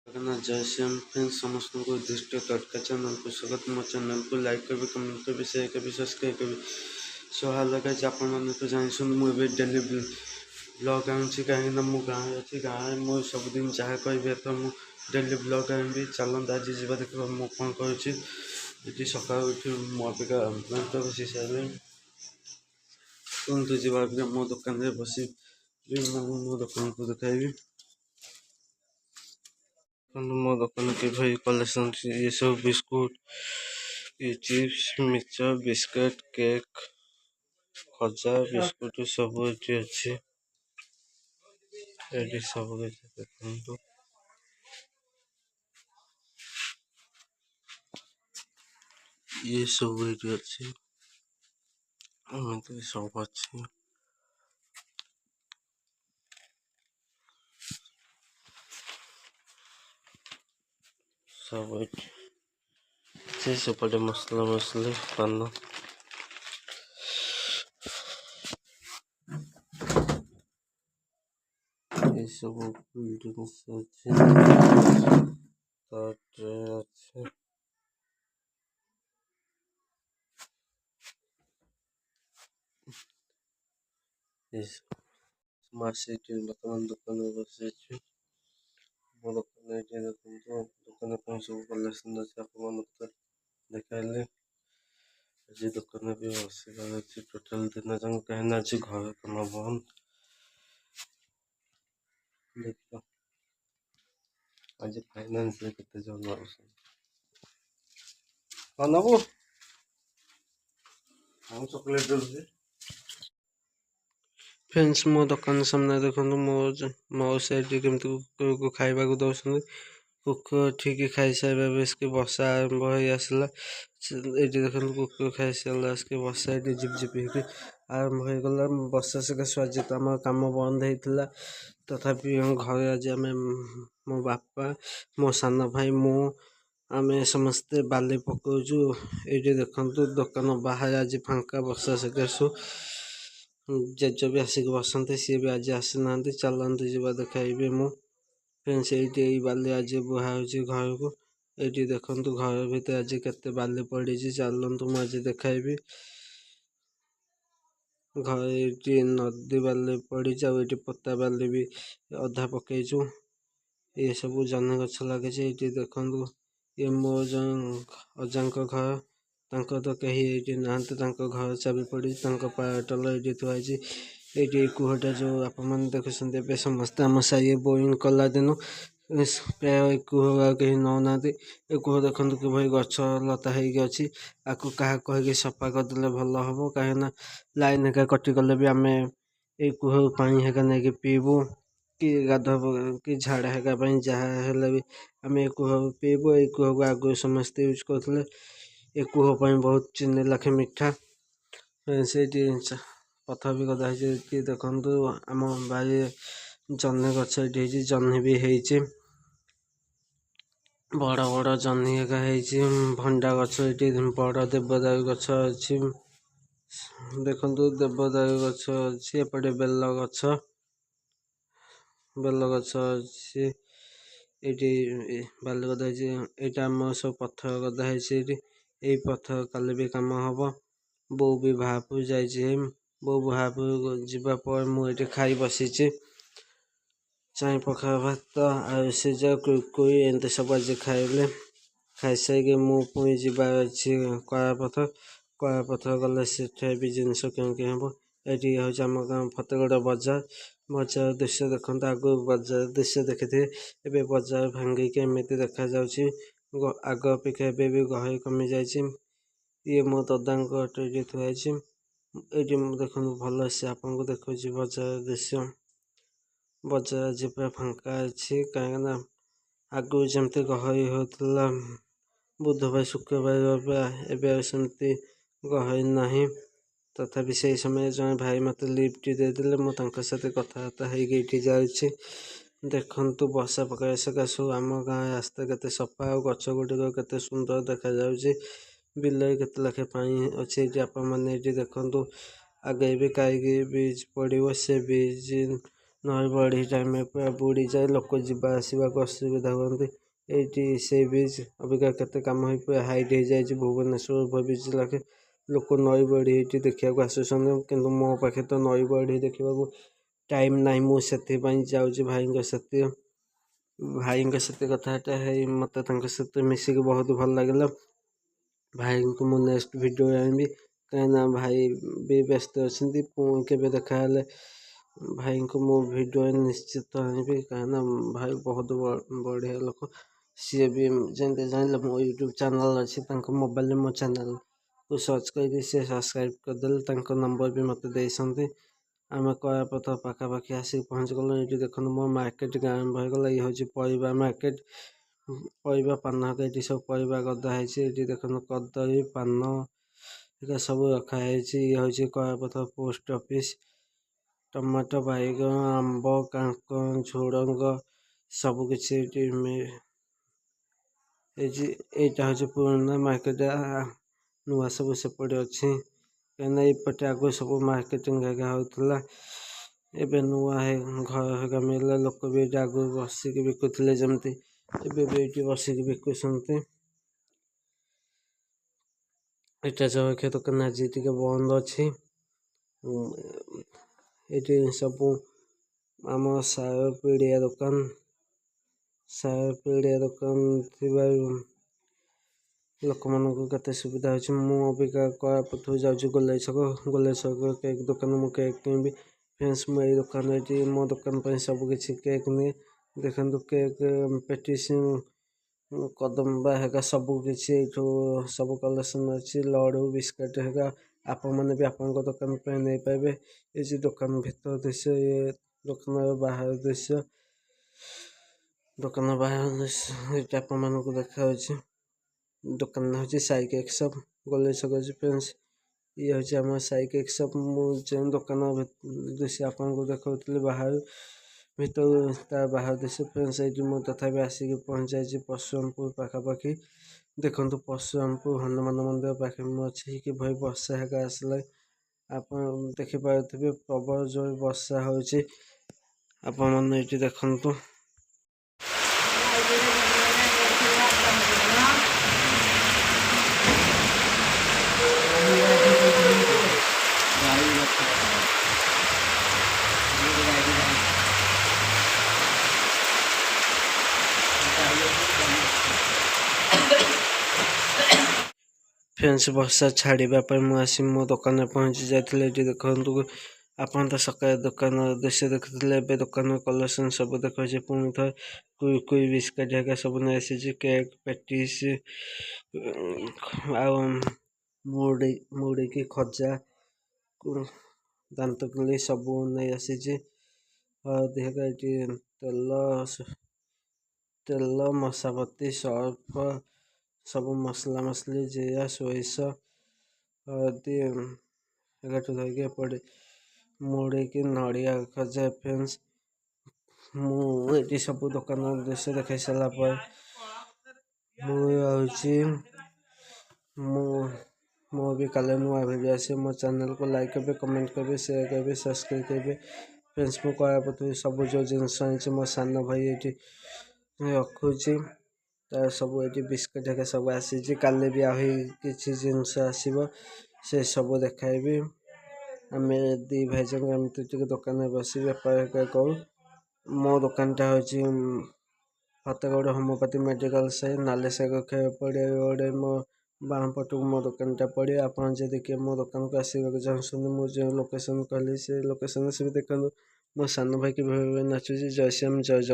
जगन्नाथ जय श्याम फ्रेंड्स समस्त को उद्दिष्ट तड़का चैनल को स्वागत। मो चैनल को लाइक करेंगे, कमेंट करेंगे, शेयर करेंगे, सब्सक्राइब करेंगे। सो हाल गाइस आपण मैंने तो जानते मुझे डेली ब्लॉग आनुची कहीं मु गाँव अच्छी गाँव मुझे सबुदिन जहाँ कहे तो मुझे डेली ब्लॉग आनबी। चलता आज जा देखा मुझे कौन कर सका मो अपेक्षा दांत घसी सारे तुमको जी मो दुकान में बस मो दुकान को देखाइबी। मो दुकान के भाई कलेक्शन ये सब बिस्कुट, ये चिप्स, मिक्सचर, बिस्कुट, केक, खजा, बिस्कुट सब ये अच्छे ये सब देखो ये सब ये अच्छे सब अच्छे सब अच्छे सेपटे मसला मसली पान ये सब जिनिस अच्छे ट्रे अच्छे स्मार्ट सिटी बर्तमान दुकान बस मो दुकान ये देखो दुकान कौन सब कलेक्शन अच्छे आप देखाइले आज दुकान भी असुविधा अच्छी टोटाल दिन जंग कहीं आज घर कम बंद देख आज फाइनान्स केते जन नबू हम चॉकलेट दे फ्रेंड्स मो दुकान सामने देखो मो साइड केमती खाइबा को दौरान कुक ठीक खाई सारे इसके बसा आरंभ हो आसला ये देखो कुक खाई सारा इसके बसा ये झिपझिप आरंभ हो गला बसा सका स्वाजित आम कम बंद होता तथापि घर आज आम मो बापा मो सान भाई मु आम समस्ते बाली पकाचु ये देखु दुकान बाहर आज फांका बसा सकाशु जेज भी आसिक बसते सी भी आज आसी ना चलते जा देखाइबे मु फ्रेंड्स ये बाली आज बुहा हो घर को ये देखु घर भीतर आज केते बाली पड़ी चलतु मुझे देखाइबी घर ये नदी बाली पड़ी ये पत्ता बाली भी अधा पकईचु ये सब जन गछ लगे ये देखु ये मो अजा घर तांको तो कहीं ये ना घर चाबी पड़ी पाटल ये थुआई ये कुहटा जो आप देखुं समस्त आम साई बोईंग कला दिन प्राय कुह कहीं नौना ए कुह देखु कि भाई गछ लता होगी आपको क्या कहीकि सफा करदे भल हम कहीं लाइन हेका कटिगले भी आम ये कुह पानी हेका नहीं पीबू कि गाध कि झाड़ा हेका जहाँ भी आम ये कुह पीबू ये कुह को आगु समस्ते यूज करते ये कुह बहुत चीनी लखे मिठा से पथ भी कदा देखु आम बारी जन्नी गछ ये जन्नी भी होती बड़ बड़ जन्नी एका भंडा गछ ये बड़ देवदारू गछ अच्छी देखु देवदारू गछ अच्छी एपटे बेल गछ अच्छी ये बालगदा यहाँ आम सब पथर गदा ये पथर काली भी कम हम बो भी भापुर जाइए बो भापुर जावापर मुझे खाई बसी चाई पखाल भात आसे कुरकुरी एमती सब आज खाइले खाई सारे मुझे जीवार अच्छी कलापथर गले से भी जिनस कि हम ये हूँ आम गाँव फतेगड़ बजार बजार दृश्य देखते आगु बजार दृश्य देखी थे ए बजार भांगिक एमती देखा आग अपेक्षा एवं भी गहरी कमी जाए ये मो ददा ये थुआई ये देखो भल से आपको देखा बजार दृश्य बजार आज पूरा फांका अच्छी कहीं आगु जमती गहरी होता बुधवार शुक्रवार एवं सेमती गहरी ना तथापि से समय जन भाई मत लिफ्ट देदेले मुझे कथबार्ता होगी जाऊँगी देखु बसा पकाई सकाशु आम गाँव रास्ता केते सफा और गछ गुड़िक केते सुंदर देखा बिल केते लखे पानी अच्छे आप मैंने देखु आगे भी कई ब्रिज पड़ो से ब्रिज ନଈ ବଢ଼ି ଟାଇମ୍ରେ ପୁରା ବୁଡ଼ିଯାଏ, ଲୋକ ଯିବା ଆସିବାକୁ ଅସୁବିଧା ହୁଅନ୍ତି। ଏଇଠି ସେଇ ବିଚ୍ ଅବିକା କେତେ କାମ ହେଇ ପୁରା ହାଇଟ୍ ହେଇଯାଇଛି, ଭୁବନେଶ୍ୱର ଓଭରବ୍ରିଜ୍ ଲାଖେ ଲୋକ ନଈ ବଢ଼ି ଏଇଠି ଦେଖିବାକୁ ଆସୁଛନ୍ତି। କିନ୍ତୁ ମୋ ପାଖେ ତ ନଈ ବଢ଼ି ଦେଖିବାକୁ ଟାଇମ୍ ନାହିଁ, ମୁଁ ସେଥିପାଇଁ ଯାଉଛି ଭାଇଙ୍କ ସହିତ କଥାବାର୍ତ୍ତା ହେଇ ମୋତେ ତାଙ୍କ ସହିତ ମିଶିକି ବହୁତ ଭଲ ଲାଗିଲା। ଭାଇଙ୍କୁ ମୁଁ ନେକ୍ସଟ ଭିଡ଼ିଓ ଆଣିବି, କାହିଁକିନା ଭାଇ ବି ବ୍ୟସ୍ତ ଅଛନ୍ତି। ପୁଣି କେବେ ଦେଖାହେଲେ ଭାଇଙ୍କୁ ମୁଁ ଭିଡ଼ିଓ ନିଶ୍ଚିତ ଆଣିବି, କାହିଁକିନା ଭାଇ ବହୁତ ବଢ଼ିଆ ଲୋକ। ସିଏ ବି ଯେମିତି ଜାଣିଲେ ମୋ ୟୁଟ୍ୟୁବ୍ ଚ୍ୟାନେଲ୍ ଅଛି, ତାଙ୍କ ମୋବାଇଲରେ ମୋ ଚ୍ୟାନେଲ୍କୁ ସର୍ଚ୍ଚ କରିକି ସିଏ ସବସ୍କ୍ରାଇବ୍ କରିଦେଲେ। ତାଙ୍କ ନମ୍ବର ବି ମୋତେ ଦେଇଛନ୍ତି। ଆମେ କଳାପଥର ପାଖାପାଖି ଆସିକି ପହଞ୍ଚିଗଲୁ। ଏଇଠି ଦେଖନ୍ତୁ ମୋ ମାର୍କେଟ ଆରମ୍ଭ ହୋଇଗଲା। ଇଏ ହେଉଛି ପରିବା ମାର୍କେଟ, ପରିବା ପାନ ଏଇଠି ସବୁ ପରିବା ଗଦା ହେଇଛି। ଏଇଠି ଦେଖନ୍ତୁ କଦଳୀ, ପାନ ଏଗୁଡ଼ା ସବୁ ରଖା ହେଇଛି। ଇଏ ହେଉଛି କଳାପଥର ପୋଷ୍ଟ ଅଫିସ୍। ଟମାଟୋ, ବାଇଗଣ, ଆମ୍ବ, କାଙ୍କଣ, ଝୁଡ଼ଙ୍ଗ ସବୁକିଛି ଏଇଠି ଏଇଟା ହେଉଛି ପୁରୁଣା ମାର୍କେଟ, ନୂଆ ସବୁ ସେପଟେ ଅଛି। କାହିଁକିନା ଏପଟେ ଆଗରୁ ସବୁ ମାର୍କେଟିଂ ଜାଗା ହେଉଥିଲା, ଏବେ ନୂଆ ଘର ହେରିକା ମିଳିଲା। ଲୋକ ବି ଏଇଠି ଆଗରୁ ବସିକି ବିକୁଥିଲେ, ଯେମିତି ଏବେ ବି ଏଇଠି ବସିକି ବିକୁଛନ୍ତି। ଏଇଟା ଜଳଖିଆ ଦୋକାନ ଆଜି ଟିକେ ବନ୍ଦ ଅଛି। ଏଇଠି ସବୁ ଆମ ସାର ପିଡ଼ିଆ ଦୋକାନ ଥିବାରୁ ଲୋକମାନଙ୍କୁ କେତେ ସୁବିଧା ହେଉଛି। ମୁଁ ଅବିକା କଳାପଥରକୁ ଯାଉଛି ଗୋଲେଇ ଛକ କେକ୍ ଦୋକାନ, ମୁଁ କେକ୍ କିଣିବି। ଫ୍ରେଣ୍ଡସ୍, ମୁଁ ଏଇ ଦୋକାନ ଏଇଠି ମୋ ଦୋକାନ ପାଇଁ ସବୁ କିଛି କେକ୍ ନିଏ। ଦେଖନ୍ତୁ କେକ୍, ପେଟିସ୍, କଦମ୍ବା ହେରିକା ସବୁ କିଛି ଏଇଠୁ ସବୁ କଲେକ୍ସନ୍ ଅଛି। ଲଡ଼ୁ, ବିସ୍କୁଟ୍ ହେରିକା ଆପଣମାନେ ବି ଆପଣଙ୍କ ଦୋକାନ ପାଇଁ ନେଇପାରିବେ। ଏ ଯେ ଦୋକାନ ଭିତର ଦୃଶ୍ୟ, ଇଏ ଦୋକାନର ବାହାର ଦୃଶ୍ୟ। ଏଇଟା ଆପଣମାନଙ୍କୁ ଦେଖାଯାଉଛି। ଦୋକାନ ନାଁ ହେଉଛି ସାଇ କେକ୍ ସପ୍, ଗୋଲେଇ ଛକ ଅଛି ଫ୍ରେଣ୍ଡସ୍। ଇଏ ହେଉଛି ଆମ ସାଇ କେକ୍ ସପ୍। ମୁଁ ଯେଉଁ ଦୋକାନ ଦୃଶ୍ୟ ଆପଣଙ୍କୁ ଦେଖାଉଥିଲି ଭିତରୁ ତା ବାହାର ଦୃଶ୍ୟ ଫ୍ରେଣ୍ଡସ୍। ଏଇଠି ମୁଁ ତଥାପି ଆସିକି ପହଞ୍ଚାଇଛି ପର୍ଶୁରାମପୁର ପାଖାପାଖି। ଦେଖନ୍ତୁ ପର୍ଶୁରାମପୁର ହନୁମାନ ମନ୍ଦିର ପାଖରେ ମୁଁ ଅଛି। କିଭଳି ବର୍ଷା ହେରିକା ଆସିଲା ଆପଣ ଦେଖିପାରୁଥିବେ, ପ୍ରବଳ ଜୋର ବର୍ଷା ହେଉଛି। ଆପଣମାନେ ଏଇଠି ଦେଖନ୍ତୁ। ଫ୍ରେଣ୍ଡସ୍, ବର୍ଷା ଛାଡ଼ିବା ପାଇଁ ମୁଁ ଆସି ମୋ ଦୋକାନରେ ପହଞ୍ଚି ଯାଇଥିଲି। ଏଇଠି ଦେଖନ୍ତୁ, ଆପଣ ତ ସକାଳେ ଦୋକାନ ଦୃଶ୍ୟ ଦେଖୁଥିଲେ, ଏବେ ଦୋକାନର କଲେକ୍ସନ୍ ସବୁ ଦେଖାଉଛି। ପୁଣି ଥରେ କୁରକୁରି, ବିସ୍କୁଟ୍ ହେରିକା ସବୁ ନେଇ ଆସିଛି। କେକ୍, ପେଟିସ୍ ଆଉ ମୁଡ଼ିକି, ଖଜା, ଦାନ୍ତକିଲି ସବୁ ନେଇ ଆସିଛି। ହଳଦୀ ହେରିକା ଏଇଠି ତେଲ, ମଶାପତି, ସର୍ଫ, ସବୁ ମସଲା, ଜିରା, ସୋରିଷ, ହଳଦୀ ହେରିକାଠୁ ଧରିକି ଏପଟେ ମୁଡ଼ିକି, ନଡ଼ିଆ, ଖଜା। ଫ୍ରେଣ୍ଡସ୍, ମୁଁ ଏଇଠି ସବୁ ଦୋକାନ ଦୃଶ୍ୟ ଦେଖାଇ ସାରିଲା ପରେ ମୁଁ ରହୁଛି। ମୁଁ ବି କାଲି ନୂଆ ଭିଡ଼ିଓ ଆସିବ। ମୋ ଚ୍ୟାନେଲକୁ ଲାଇକ୍ କରିବେ, କମେଣ୍ଟ କରିବେ, ସେୟାର କରିବେ, ସବସ୍କ୍ରାଇବ୍ କରିବେ। ଫ୍ରେଣ୍ଡସ୍, ମୁଁ କଳାପଥରରୁ ସବୁ ଯେଉଁ ଜିନିଷ ଆଣିଛି ମୋ ସାନ ଭାଇ ଏଇଠି ରଖୁଛି। ତାର ସବୁ ଏଇଠି ବିସ୍କୁଟ୍ ହେରିକା ସବୁ ଆସିଛି। କାଲି ବି ଆହୁରି କିଛି ଜିନିଷ ଆସିବ, ସେ ସବୁ ଦେଖାଇବି। ଆମେ ଦୁଇ ଭାଇ ଯାକ ଏମିତି ଟିକେ ଦୋକାନରେ ବସି ବେପାର ହେରିକା କରୁ। ମୋ ଦୋକାନଟା ହେଉଛି ଫତେଗଡ଼ ହୋମିଓପାଥି ମେଡ଼ିକାଲ ସାହି, ନାଲେସାଗର ଖେଳ ପଡ଼ିଆ ରୋଡ଼ରେ ମୋ ବାମ ପଟକୁ ମୋ ଦୋକାନଟା ପଡ଼ିବ। ଆପଣ ଯଦି କିଏ ମୋ ଦୋକାନକୁ ଆସିବାକୁ ଚାହୁଁଛନ୍ତି, ମୁଁ ଯେଉଁ ଲୋକେସନ୍ କହିଲି ସେ ଲୋକେସନ୍ ଆସିବେ। ଦେଖନ୍ତୁ ମୋ ସାନ ଭାଇ କିଭଳି ନାଚୁଛି। ଜୟ ଶ୍ରୀରାମ, ଜୟ ଜଗନ୍ନାଥ।